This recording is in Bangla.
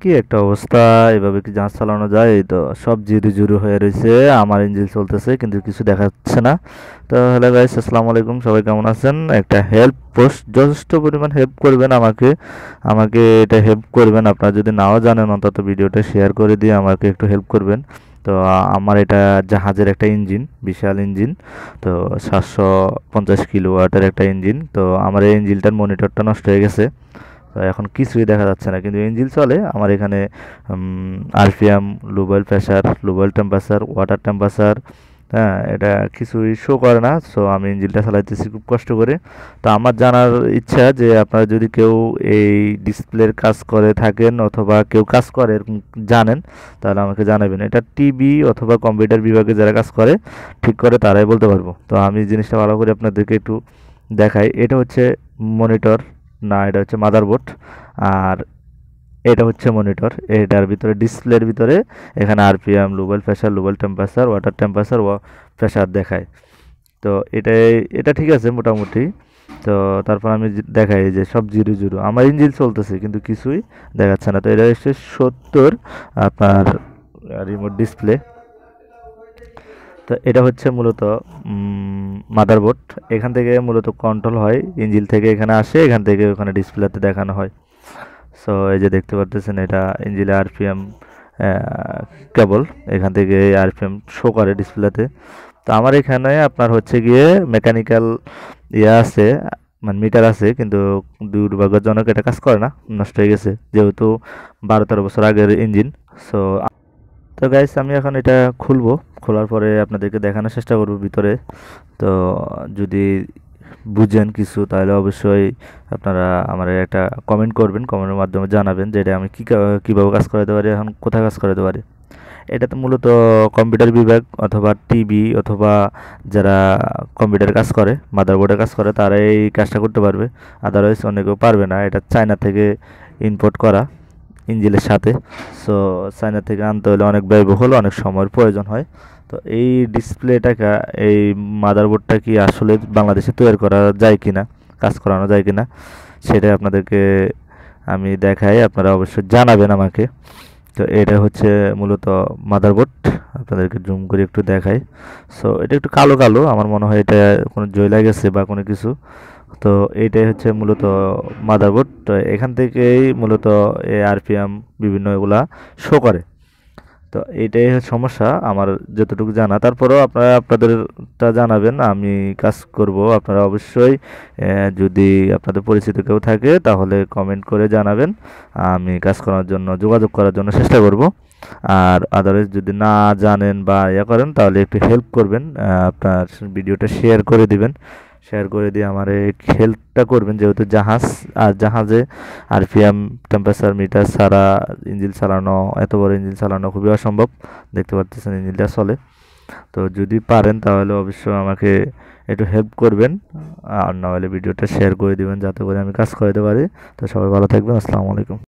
কি একটা অবস্থা! এভাবে কি জাহাজ চালানো যায়? এই তো সব জিরো জিরো হয়ে রয়েছে। আমার ইঞ্জিন চলতেছে কিন্তু কিছু দেখাচ্ছে না। তো হ্যালো গাইস, আসসালামু আলাইকুম। সবাই কেমন আছেন? একটা হেল্প পোস্ট, যথেষ্ট পরিমাণ হেল্প করবেন আমাকে। আমাকে এটা হেল্প করবেন। আপনারা যদি নাও জানেন অন্তত ভিডিওটা শেয়ার করে দিয়ে আমাকে একটু হেল্প করবেন। তো আমার এটা জাহাজের একটা ইঞ্জিন, বিশাল ইঞ্জিন। তো 750 কিলোওয়াটের একটা ইঞ্জিন। তো আমার এই ইঞ্জিনটার মনিটরটা নষ্ট হয়ে গেছে। তো এখন কিছুই দেখা যাচ্ছে না, কিন্তু ইঞ্জিন চলে আমার এখানে। আরপিএম, লো বয়েল প্রেসার, লো বয়েল টেম্পারেচার, ওয়াটার টেম্পারেচার, হ্যাঁ, এটা কিছুই শো করে না। সো আমি ইঞ্জিনটা চালাইতেছি খুব কষ্ট করে। তো আমার জানার ইচ্ছা যে আপনারা যদি কেউ এই ডিসপ্লের কাজ করে থাকেন অথবা কেউ কাজ করে এরকম জানেন, তাহলে আমাকে জানাবেন। এটা টিভি অথবা কম্পিউটার বিভাগে যারা কাজ করে ঠিক করে তারাই বলতে পারবো। তো আমি জিনিসটা ভালো করে আপনাদেরকে একটু দেখাই। এটা হচ্ছে মনিটর, না এটা হচ্ছে মাদারবোর্ড। আর এটা হচ্ছে মনিটর। এটার ভিতরে ডিসপ্লের ভিতরে এখানে আরপিএম, লোবাল প্রেসার, লোবাল টেম্পারেচার, ওয়াটার টেম্পারেচার, প্রেসার দেখায়। তো এটাই, এটা ঠিক আছে মোটামুটি। তো তারপর আমি দেখাই যে সব জিরো জিরো, আমার ইঞ্জিন চলতেছে কিন্তু কিছুই দেখাচ্ছে না। তো এটা হচ্ছে 70 আপনার রিমোট ডিসপ্লে। তো এটা হচ্ছে মূলত মাদারবোর্ড। এখান থেকে মূলত কন্ট্রোল হয়, ইঞ্জিন থেকে এখানে আসে, এখান থেকে ওখানে ডিসপ্লেতে দেখানো হয়। সো এই যে দেখতে পারতেছেন, এটা ইঞ্জিনে আরপিএম কেবল, এখান থেকে আরপিএম শো করে ডিসপ্লেতে। তো আমার এখানে আপনার হচ্ছে গিয়ে মেকানিক্যাল ইয়ে আছে, মানে মিটার আছে, কিন্তু দুর্ভাগ্যজনক এটা কাজ করে না, নষ্ট হয়ে গেছে, যেহেতু 12-13 বছর আগের ইঞ্জিন। সো তো গাইস, আমি এখন এটা খুলবো। খোলার পরে আপনাদেরকে দেখানোর চেষ্টা করব ভিতরে। তো যদি বুঝেন কিছু তাহলে অবশ্যই আপনারা আমার একটা কমেন্ট করবেন, কমেন্টের মাধ্যমে জানাবেন যে এটা আমি কীভাবে কাজ করাতে পারি, এখন কোথায় কাজ করাতে পারি। এটা তো মূলত কম্পিউটার বিভাগ অথবা টিভি অথবা যারা কম্পিউটার কাজ করে, মাদারবোর্ডের কাজ করে, তারা এই কাজটা করতে পারবে। আদারওয়াইজ অনেকেও পারবে না। এটা চায়না থেকে ইম্পোর্ট করা ইঞ্জিনের সাথে। সো চায়না থেকে আনতে হলে অনেক ব্যয়বহুল, অনেক সময়ের প্রয়োজন হয়। তো এই ডিসপ্লেটাকে, এই মাদারবোর্ডটা কি আসলে বাংলাদেশে তৈরি করা যায় কিনা, কাজ করানো যায় কিনা, সেটাই আপনাদেরকে আমি দেখাই। আপনারা অবশ্যই জানাবেন আমাকে। তো এটা হচ্ছে মূলত মাদারবোর্ড। আপনাদেরকে জুম করে একটু দেখাই। সো এটা একটু কালো কালো, আমার মনে হয় এটা কোনো জয়লা গেছে বা কোনো কিছু। তো এইটাই হচ্ছে মূলত মাদারবোর্ড। তো এখান থেকেই মূলত এই আরপিএম বিভিন্ন এগুলা শো করে। তো এইটাই হচ্ছে সমস্যা আমার যতটুকু জানা। তারপরেও আপনারা আপনাদেরটা জানাবেন, আমি কাজ করব। আপনারা অবশ্যই যদি আপনাদের পরিচিত কেউ থাকে তাহলে কমেন্ট করে জানাবেন। আমি কাজ করার জন্য, যোগাযোগ করার জন্য চেষ্টা করব। আর আদারওয়াইজ যদি না জানেন বা ইয়ে করেন তাহলে একটু হেল্প করবেন। আপনার ভিডিওটা শেয়ার করে দিবেন। শেয়ার করে দিয়ে আমার এই হেল্পটা করবেন, যেহেতু জাহাজ, আর জাহাজে আরপিএম, টেম্পারেচার মিটার ছাড়া ইঞ্জিন চালানো, এত বড় ইঞ্জিন চালানো খুবই অসম্ভব। দেখতে পাচ্ছেন ইঞ্জিনটা চলে। তো যদি পারেন তাহলে অবশ্যই আমাকে একটু হেল্প করবেন। আর না হলে ভিডিওটা শেয়ার করে দিবেন যাতে করে আমি কাজ করতে পারি। তো সবাই ভালো থাকবেন। আসসালামু আলাইকুম।